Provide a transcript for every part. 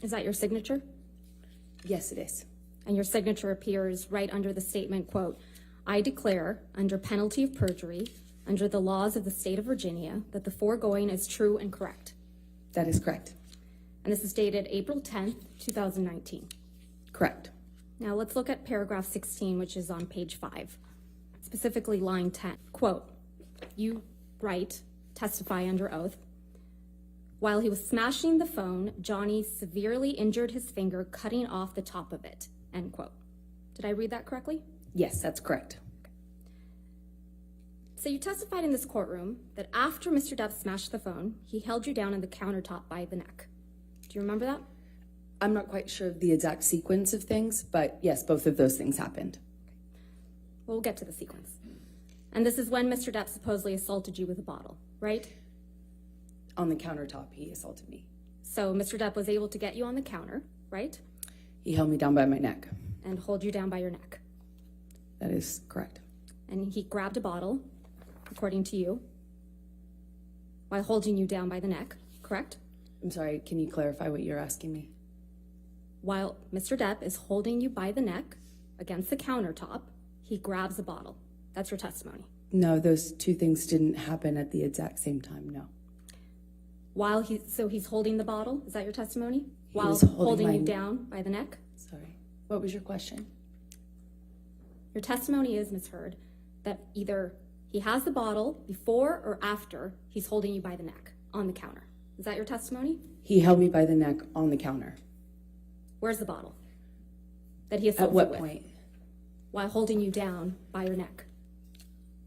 Is that your signature? Yes, it is. And your signature appears right under the statement, quote, "I declare, under penalty of perjury, under the laws of the state of Virginia, that the foregoing is true and correct." That is correct. And this is dated April 10th, 2019. Correct. Now let's look at paragraph 16, which is on page 5, specifically line 10. Quote, you write, testify under oath, "While he was smashing the phone, Johnny severely injured his finger, cutting off the top of it," end quote. Did I read that correctly? Yes, that's correct. So you testified in this courtroom that after Mr. Depp smashed the phone, he held you down on the countertop by the neck. Do you remember that? I'm not quite sure of the exact sequence of things, but yes, both of those things happened. Well, we'll get to the sequence. And this is when Mr. Depp supposedly assaulted you with a bottle, right? On the countertop, he assaulted me. So Mr. Depp was able to get you on the counter, right? He held me down by my neck. And hold you down by your neck. That is correct. And he grabbed a bottle, according to you, while holding you down by the neck, correct? I'm sorry, can you clarify what you're asking me? While Mr. Depp is holding you by the neck against the countertop, he grabs a bottle. That's your testimony. No, those two things didn't happen at the exact same time, no. So he's holding the bottle, is that your testimony? While was holding holding you my- down by the neck? Sorry. What was your question? Your testimony is, Ms. Heard, that either he has the bottle before or after he's holding you by the neck on the counter. Is that your testimony? He held me by the neck on the counter. Where's the bottle that he assaulted At what with? point? While holding you down by your neck.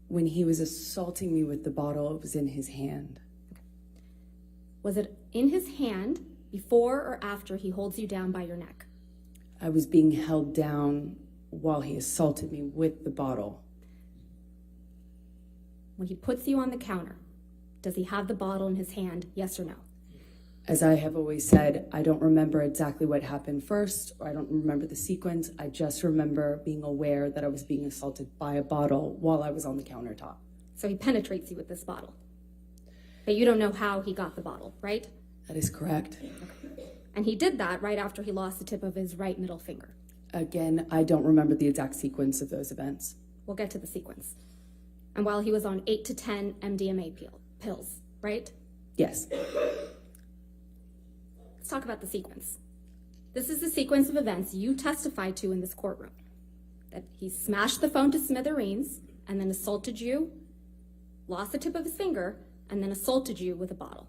When he was assaulting me with the bottle, it was in his hand. Was it in his hand before or after he holds you down by your neck? I was being held down while he assaulted me with the bottle. When he puts you on the counter, does he have the bottle in his hand, yes or no? As I have always said, I don't remember exactly what happened first, or I don't remember the sequence. I just remember being aware that I was being assaulted by a bottle while I was on the countertop. So he penetrates you with this bottle. But you don't know how he got the bottle, right? That is correct. Okay. And he did that right after he lost the tip of his right middle finger. Again, I don't remember the exact sequence of those events. We'll get to the sequence. And while he was on 8 to 10 MDMA pills, right? Yes. Let's talk about the sequence. This is the sequence of events you testified to in this courtroom. That he smashed the phone to smithereens and then assaulted you, lost the tip of his finger, and then assaulted you with a bottle.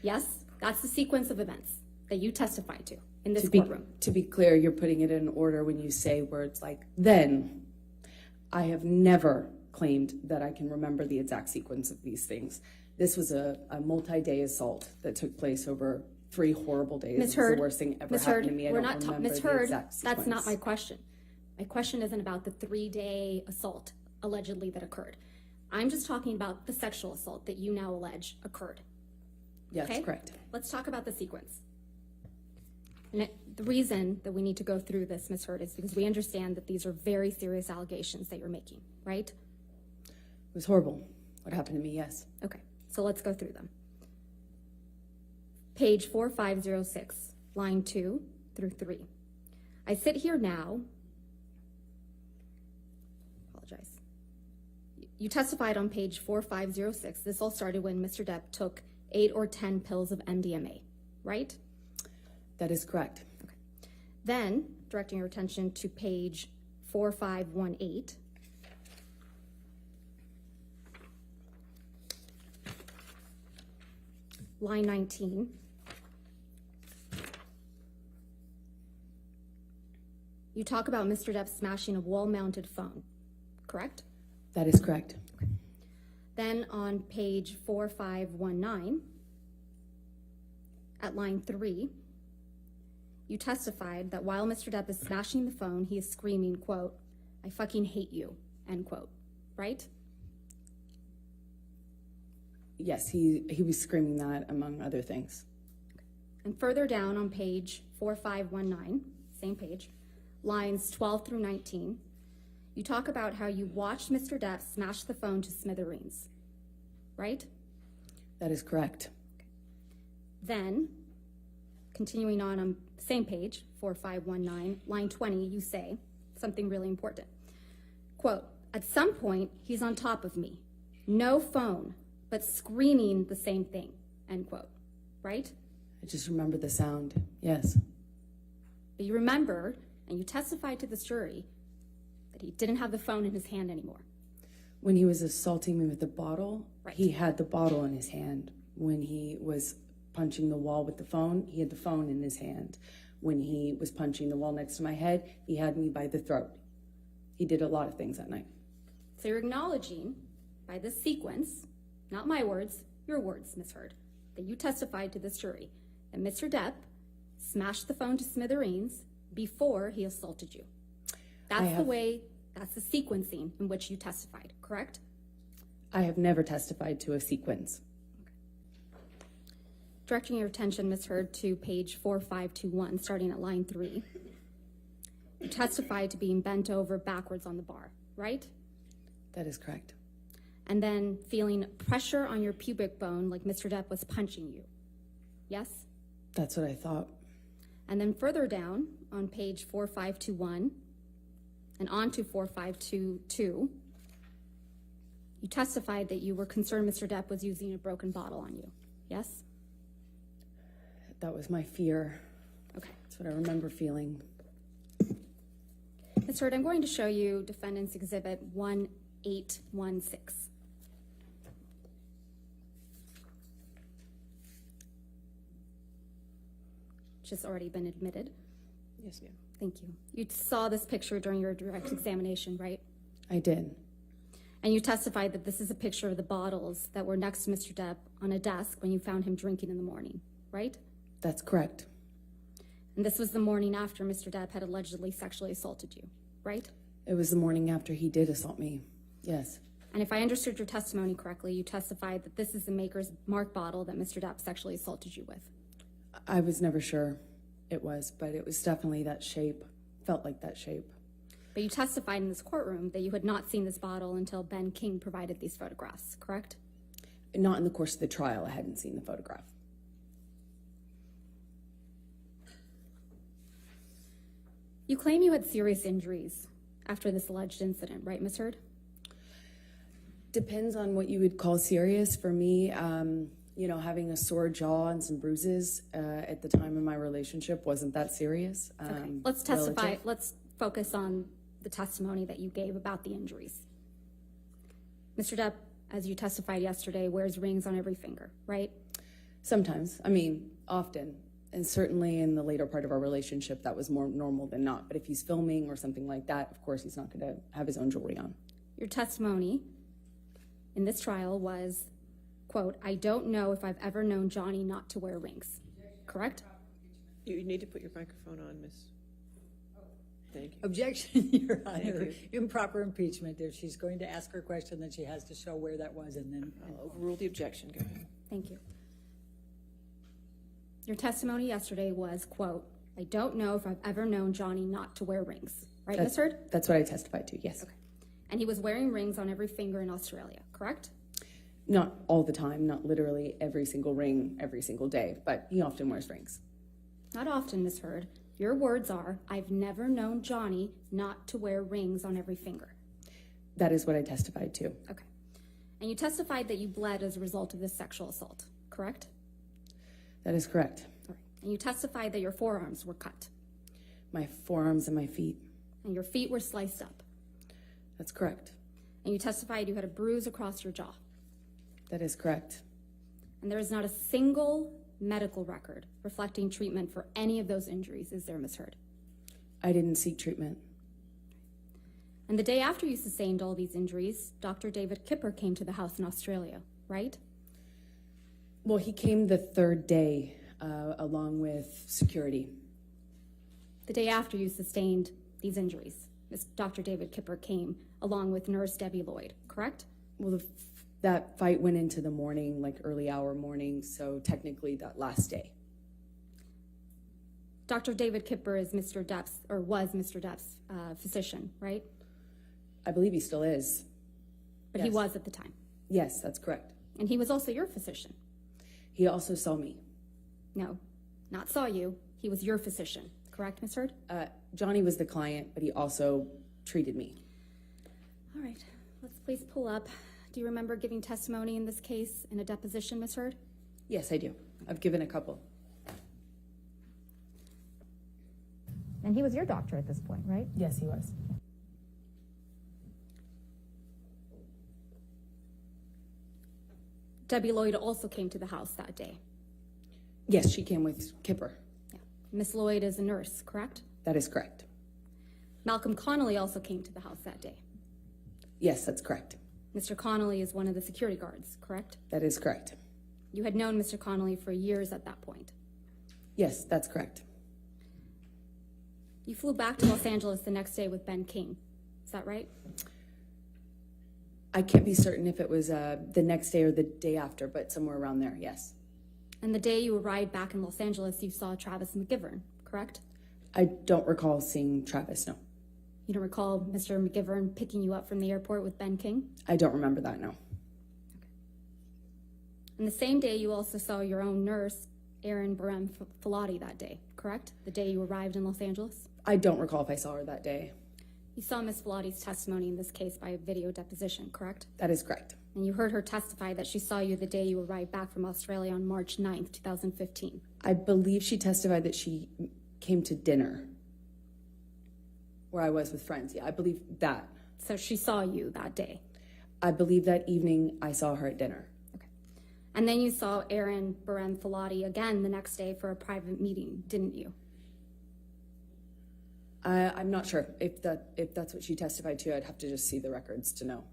Yes, that's the sequence of events that you testified to in this courtroom. To be clear, you're putting it in order when you say words like then. I have never claimed that I can remember the exact sequence of these things. This was a multi-day assault that took place over 3 horrible days. Ms. It's Heard, the worst thing ever Ms. happened Heard, to me. I we're don't not remember Ms. the Heard, exact sequence. that's not my question. My question isn't about the 3-day assault allegedly that occurred. I'm just talking about the sexual assault that you now allege occurred. Yes, Okay? correct. Let's talk about the sequence. And the reason that we need to go through this, Ms. Heard, is because we understand that these are very serious allegations that you're making, right? It was horrible. What happened to me, yes. Okay, so let's go through them. Page 4506, line 2 through 3. I sit here now. Apologize. You testified on page 4506. This all started when Mr. Depp took 8 or 10 pills of MDMA, right? That is correct. Okay. Then, directing your attention to page 4518. Line 19. You talk about Mr. Depp smashing a wall-mounted phone, correct? That is correct. Then on page 4519, at line 3, you testified that while Mr. Depp is smashing the phone, he is screaming, quote, "I fucking hate you," end quote, right? Yes, he was screaming that, among other things. And further down on page 4519, same page, lines 12 through 19, you talk about how you watched Mr. Depp smash the phone to smithereens, right? That is correct. Then, continuing on the same page, 4519, line 20, you say something really important. Quote, at some point, he's on top of me. No phone, but screaming the same thing, end quote, right? I just remember the sound, yes. But you remember, and you testified to this jury, that he didn't have the phone in his hand anymore. When he was assaulting me with the bottle, Right. He had the bottle in his hand. When he was punching the wall with the phone, he had the phone in his hand. When he was punching the wall next to my head, he had me by the throat. He did a lot of things that night. So you're acknowledging by this sequence, not my words, your words, Ms. Heard, that you testified to this jury that Mr. Depp smashed the phone to smithereens before he assaulted you. That's the sequencing in which you testified, correct? I have never testified to a sequence. Directing your attention, Ms. Heard, to page 4521, starting at line 3. You testified to being bent over backwards on the bar, right? That is correct. And then feeling pressure on your pubic bone like Mr. Depp was punching you. Yes? That's what I thought. And then further down on page 4521 and on to 4522, you testified that you were concerned Mr. Depp was using a broken bottle on you. Yes? That was my fear. Okay. That's what I remember feeling. Ms. Heard, I'm going to show you Defendant's Exhibit 1816. Which has already been admitted. Yes, ma'am. Thank you. You saw this picture during your direct examination, right? I did. And you testified that this is a picture of the bottles that were next to Mr. Depp on a desk when you found him drinking in the morning, right? That's correct. And this was the morning after Mr. Depp had allegedly sexually assaulted you, right? It was the morning after he did assault me. Yes. And if I understood your testimony correctly, you testified that this is the Maker's Mark bottle that Mr. Depp sexually assaulted you with. I was never sure it was, but it was definitely that shape. Felt like that shape. But you testified in this courtroom that you had not seen this bottle until Ben King provided these photographs, correct? Not in the course of the trial. I hadn't seen the photograph. You claim you had serious injuries after this alleged incident, right, Ms. Heard? Depends on what you would call serious. For me, having a sore jaw and some bruises at the time of my relationship wasn't that serious. Okay. Let's testify. Let's focus on the testimony that you gave about the injuries. Mr. Depp, as you testified yesterday, wears rings on every finger, right? Sometimes. Often. And certainly in the later part of our relationship, that was more normal than not. But if he's filming or something like that, of course, he's not going to have his own jewelry on. Your testimony in this trial was, quote, I don't know if I've ever known Johnny not to wear rings, correct? You need to put your microphone on, Miss. Thank you. Objection, Your Honor. you. Improper impeachment. If she's going to ask her question, then she has to show where that was and then. I'll overrule the objection. Go ahead. Thank you. Your testimony yesterday was, quote, I don't know if I've ever known Johnny not to wear rings, right, Ms. Heard? That's what I testified to, yes. Okay. And he was wearing rings on every finger in Australia, correct? Not all the time, not literally every single ring, every single day, but he often wears rings. Not often, Ms. Heard. Your words are, I've never known Johnny not to wear rings on every finger. That is what I testified to. Okay. And you testified that you bled as a result of this sexual assault, correct? That is correct. All right. And you testified that your forearms were cut My forearms and my feet. and your feet were sliced up. That's correct. And you testified you had a bruise across your jaw. That is correct. And there is not a single medical record reflecting treatment for any of those injuries, is there, Ms. Heard? I didn't seek treatment. And the day after you sustained all these injuries, Dr. David Kipper came to the house in Australia, right? Well, he came the third day along with security. The day after you sustained these injuries, Dr. David Kipper came along with nurse Debbie Lloyd, correct? Well, that fight went into the morning, like early hour morning, so technically that last day. Dr. David Kipper is Mr. Depp's, or was Mr. Depp's physician, right? I believe he still is. But he was at the time. Yes, that's correct. And he was also your physician. He also saw me. No. not saw you. He was your physician, correct, Ms. Heard? Johnny was the client, but he also treated me. All right, let's please pull up. Do you remember giving testimony in this case in a deposition, Ms. Heard? Yes, I do. I've given a couple. And he was your doctor at this point, right? Yes, he was. Debbie Lloyd also came to the house that day. Yes, she came with Kipper. Yeah. Miss Lloyd is a nurse, correct? That is correct. Malcolm Connolly also came to the house that day. Yes, that's correct. Mr. Connolly is one of the security guards, correct? That is correct. You had known Mr. Connolly for years at that point. Yes, that's correct. You flew back to Los Angeles the next day with Ben King. Is that right? I can't be certain if it was the next day or the day after, but somewhere around there, yes. And the day you arrived back in Los Angeles, you saw Travis McGivern, correct? I don't recall seeing Travis, no. You don't recall Mr. McGivern picking you up from the airport with Ben King? I don't remember that, no. And the same day, you also saw your own nurse, Erin Barem Filati, that day, correct? The day you arrived in Los Angeles? I don't recall if I saw her that day. You saw Miss Filati's testimony in this case by video deposition, correct? That is correct. And you heard her testify that she saw you the day you arrived back from Australia on March 9th, 2015. I believe she testified that she came to dinner where I was with friends. Yeah, I believe that. So she saw you that day. I believe that evening I saw her at dinner. Okay. And then you saw Erin Barem Filati again the next day for a private meeting, didn't you? I'm not sure if that's what she testified to. I'd have to just see the records to know.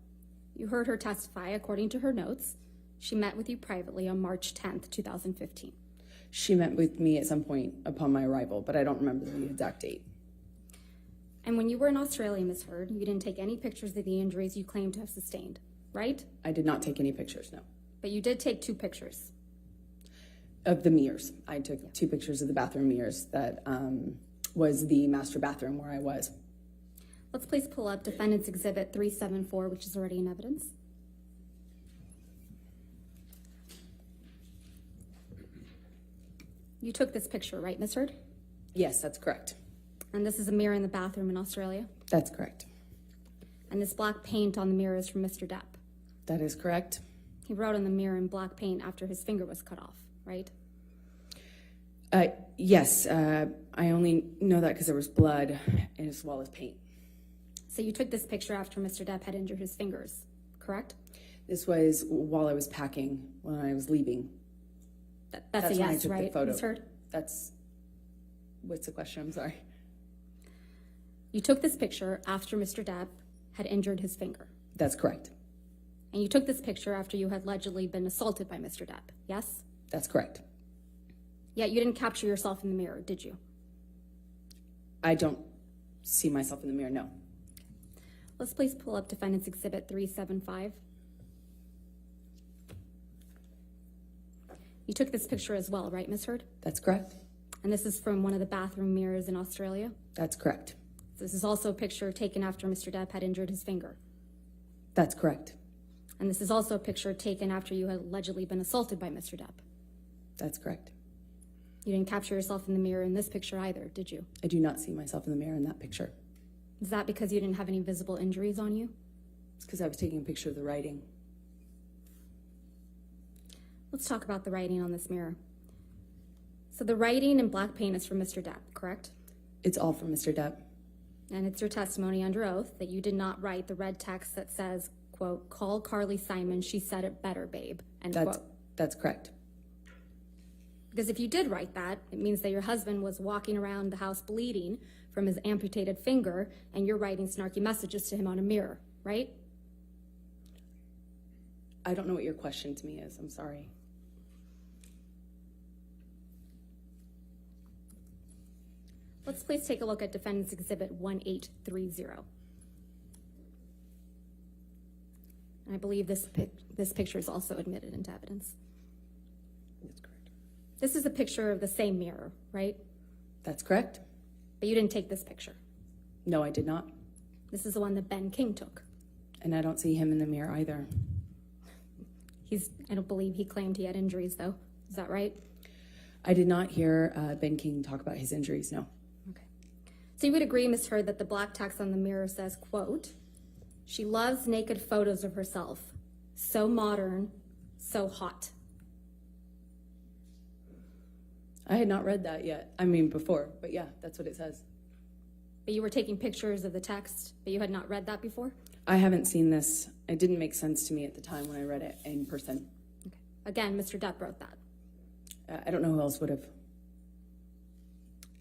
You heard her testify, according to her notes. She met with you privately on March 10th, 2015. She met with me at some point upon my arrival, but I don't remember the exact date. And when you were in Australia, Ms. Heard, you didn't take any pictures of the injuries you claim to have sustained, right? I did not take any pictures, no. But you did take 2 pictures. Of the mirrors. I took 2 pictures of the bathroom mirrors that was the master bathroom where I was. Let's please pull up Defendant's Exhibit 374, which is already in evidence. You took this picture, right, Ms. Heard? Yes, that's correct. And this is a mirror in the bathroom in Australia. That's correct. And this black paint on the mirror is from Mr. Depp. That is correct. He wrote on the mirror in black paint after his finger was cut off, right? Yes, I only know that because there was blood as well as paint. So you took this picture after Mr. Depp had injured his fingers, correct? This was while I was packing, when I was leaving. That's a when I yes, took right, the photo. Ms. Heard? What's the question? I'm sorry. You took this picture after Mr. Depp had injured his finger. That's correct. And you took this picture after you had allegedly been assaulted by Mr. Depp, yes? That's correct. Yet you didn't capture yourself in the mirror, did you? I don't see myself in the mirror, no. Let's please pull up Defendant's Exhibit 375. You took this picture as well, right, Ms. Heard? That's correct. And this is from one of the bathroom mirrors in Australia. That's correct. This is also a picture taken after Mr. Depp had injured his finger. That's correct. And this is also a picture taken after you had allegedly been assaulted by Mr. Depp. That's correct. You didn't capture yourself in the mirror in this picture either, did you? I do not see myself in the mirror in that picture. Is that because you didn't have any visible injuries on you? It's because I was taking a picture of the writing. Let's talk about the writing on this mirror. So the writing in black paint is from Mr. Depp, correct? It's all from Mr. Depp. And it's your testimony under oath that you did not write the red text that says, quote, "Call Carly Simon, she said it better, babe," end quote. That's correct. Because if you did write that, it means that your husband was walking around the house bleeding from his amputated finger, and you're writing snarky messages to him on a mirror, right? I don't know what your question to me is. I'm sorry. Let's please take a look at Defendant's Exhibit 1830. And I believe this picture is also admitted into evidence. That's correct. This is a picture of the same mirror, right? That's correct. But you didn't take this picture. No, I did not. This is the one that Ben King took. And I don't see him in the mirror either. I don't believe he claimed he had injuries, though. Is that right? I did not hear Ben King talk about his injuries, no. Okay. So you would agree, Ms. Heard, that the black text on the mirror says, quote, "She loves naked photos of herself. So modern, so hot." I had not read that yet. I mean, before, but yeah, that's what it says. But you were taking pictures of the text, but you had not read that before? I haven't seen this. It didn't make sense to me at the time when I read it in person. Okay. Again, Mr. Depp wrote that. I don't know who else would have.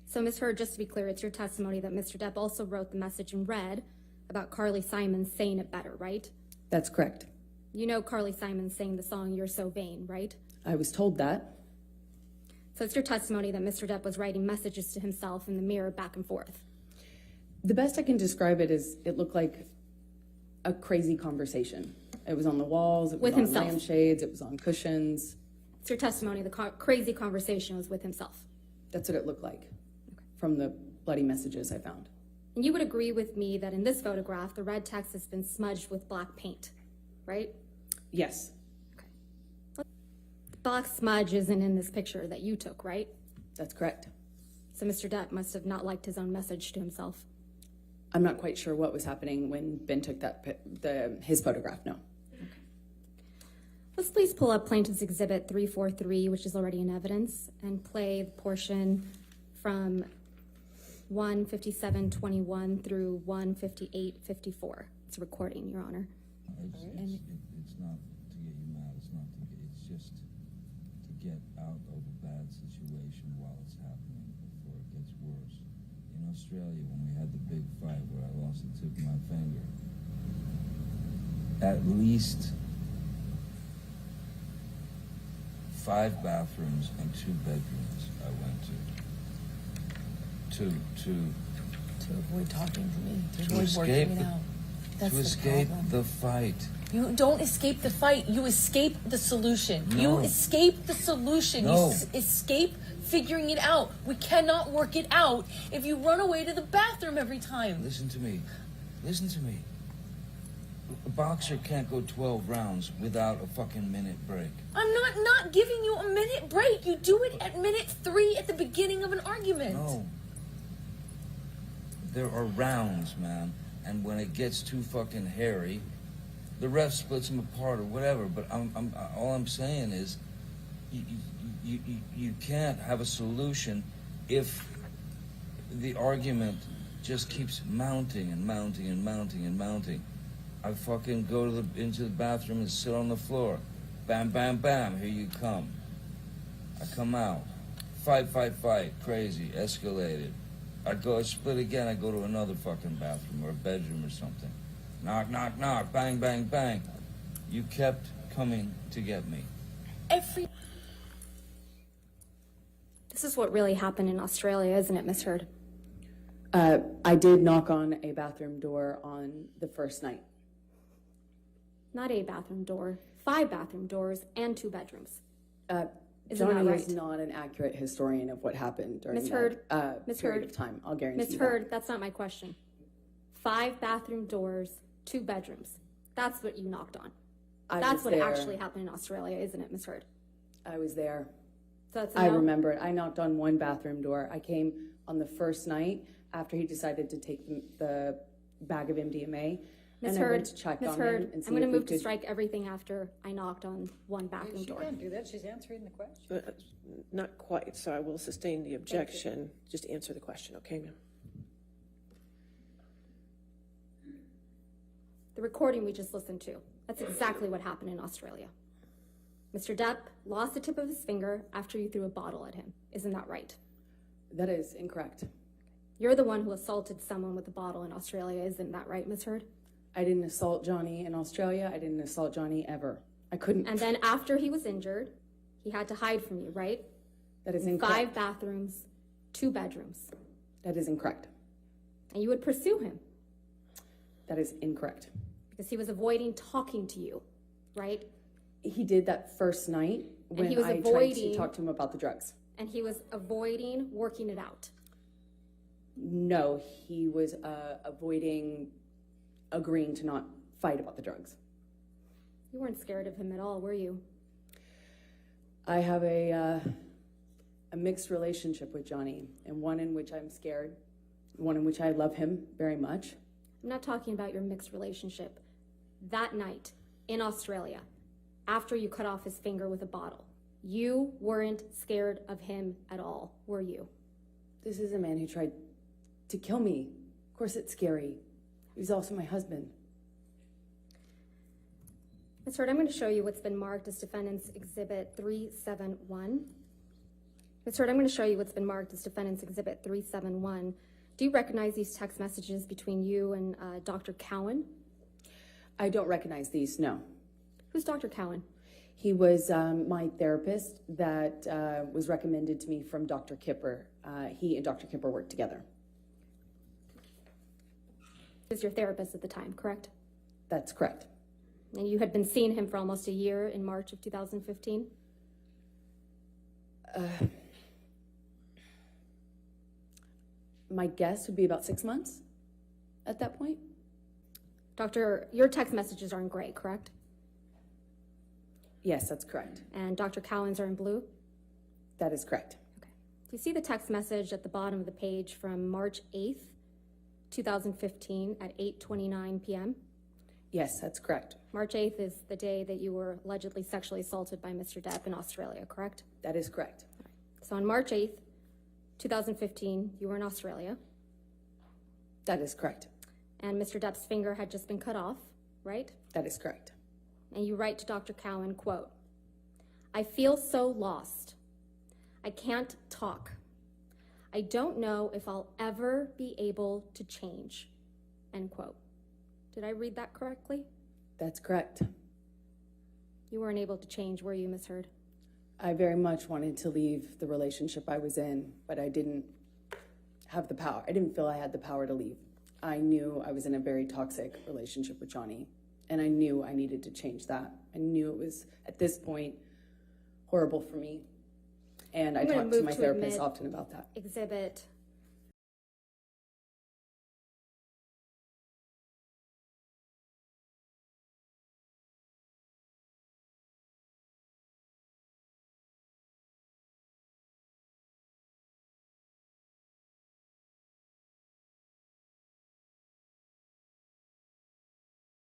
So, Ms. Heard, just to be clear, it's your testimony that Mr. Depp also wrote the message in red about Carly Simon saying it better, right? That's correct. You know Carly Simon sang the song "You're So Vain," right? I was told that. So it's your testimony that Mr. Depp was writing messages to himself in the mirror back and forth. The best I can describe it is it looked like a crazy conversation. It was on the walls, it was With on himself. lampshades, it was on cushions. It's your testimony the crazy conversation was with himself. That's what it looked like from the bloody messages I found. And you would agree with me that in this photograph, the red text has been smudged with black paint, right? Yes, The black smudge isn't in this picture that you took, right? that's correct. So Mr. Depp must have not liked his own message to himself. I'm not quite sure what was happening when Ben took his photograph, no. Let's please pull up Plaintiff's Exhibit 343, which is already in evidence, and play the portion from 1:57:21 through 1:58:54. It's a recording, Your Honor. It's not to get you mad. It's just to get out of a bad situation while it's happening before it gets worse. In Australia, when we had the big fight where I lost the tip of my finger, at least 5 bathrooms and 2 bedrooms I went to avoid talking to me, to To avoid escape working it the- out. That's to the escape problem. the fight. You don't escape the fight. You escape the solution. No. You escape the solution. No. You escape figuring it out. We cannot work it out if you run away to the bathroom every time. Listen to me. Listen to me. A boxer can't go 12 rounds without a fucking minute break. I'm not giving you a minute break. You do it at minute 3 at the beginning of an argument. No. There are rounds, man. And when it gets too fucking hairy, the ref splits them apart or whatever. But all I'm saying is, you can't have a solution if the argument just keeps mounting and mounting and mounting and mounting. I fucking go into the bathroom and sit on the floor. Bam, bam, bam, here you come. I come out. Fight, crazy, escalated. I split again, I go to another fucking bathroom or a bedroom or something. Knock, knock, knock, bang, bang, bang. You kept coming to get me. This is what really happened in Australia, isn't it, Ms. Heard? I did knock on a bathroom door on the first night. Not a bathroom door, 5 bathroom doors and 2 bedrooms. Isn't Johnny that right? is not an accurate historian of what happened during Ms. that Heard, Ms. period Heard, of time. I'll guarantee Ms. you Heard, that's not my question. 5 bathroom doors, 2 bedrooms. That's what you knocked on. I That's was what there. actually happened in Australia, isn't it, Ms. Heard? I was there. So that's a I no? remember it. I knocked on one bathroom door. I came on the first night after he decided to take the bag of MDMA. Ms. And I Heard, went to check Ms. on Heard, him and see I'm going to if we move to could- strike everything after I knocked on one bathroom She door. can't do that. She's answering the question. But not quite, so I will sustain the objection. Just answer the question, okay, ma'am? The recording we just listened to, that's exactly what happened in Australia. Mr. Depp lost the tip of his finger after you threw a bottle at him. Isn't that right? That is incorrect. You're the one who assaulted someone with a bottle in Australia. Isn't that right, Ms. Heard? I didn't assault Johnny in Australia. I didn't assault Johnny ever. I couldn't. And then after he was injured, he had to hide from you, right? That is 5 incorrect. bathrooms, 2 bedrooms. That is incorrect. And you would pursue him That is incorrect. because he was avoiding talking to you, right? He did that first night when he was I tried to avoiding- talk to him about the drugs. And he was avoiding working it out. No, he was avoiding agreeing to not fight about the drugs. You weren't scared of him at all, were you? I have a a mixed relationship with Johnny, and one in which I'm scared, one in which I love him very much. I'm not talking about your mixed relationship. That night in Australia, after you cut off his finger with a bottle, you weren't scared of him at all, were you? This is a man who tried to kill me. Of course it's scary. He's also my husband. Ms. Heard, I'm going to show you what's been marked as Defendant's Exhibit 371. Ms. Heard, I'm going to show you what's been marked as Defendant's Exhibit 371. Do you recognize these text messages between you and Dr. Cowan? I don't recognize these, no. Who's Dr. Cowan? He was my therapist that was recommended to me from Dr. Kipper. He and Dr. Kipper worked together. He was your therapist at the time, correct? That's correct. And you had been seeing him for almost a year in March of 2015? My guess would be about 6 months at that point. Doctor, your text messages are in gray, correct? Yes, that's correct. And Dr. Cowan's are in blue? That is correct. Okay. Do you see the text message at the bottom of the page from March 8th, 2015 at 8:29 p.m.? Yes, that's correct. March 8th is the day that you were allegedly sexually assaulted by Mr. Depp in Australia, correct? That is correct. So on March 8th, 2015, you were in Australia, That is correct. and Mr. Depp's finger had just been cut off, right? That is correct. And you write to Dr. Cowan, quote, "I feel so lost. I can't talk. I don't know if I'll ever be able to change," end quote. Did I read that correctly? That's correct. You weren't able to change, were you, Ms. Heard? I very much wanted to leave the relationship I was in, but I didn't have the power. I didn't feel I had the power to leave. I knew I was in a very toxic relationship with Johnny, and I knew I needed to change that. I knew it was, at this point, horrible for me, and I I'm gonna talked to move my to therapist admit often about that. Exhibit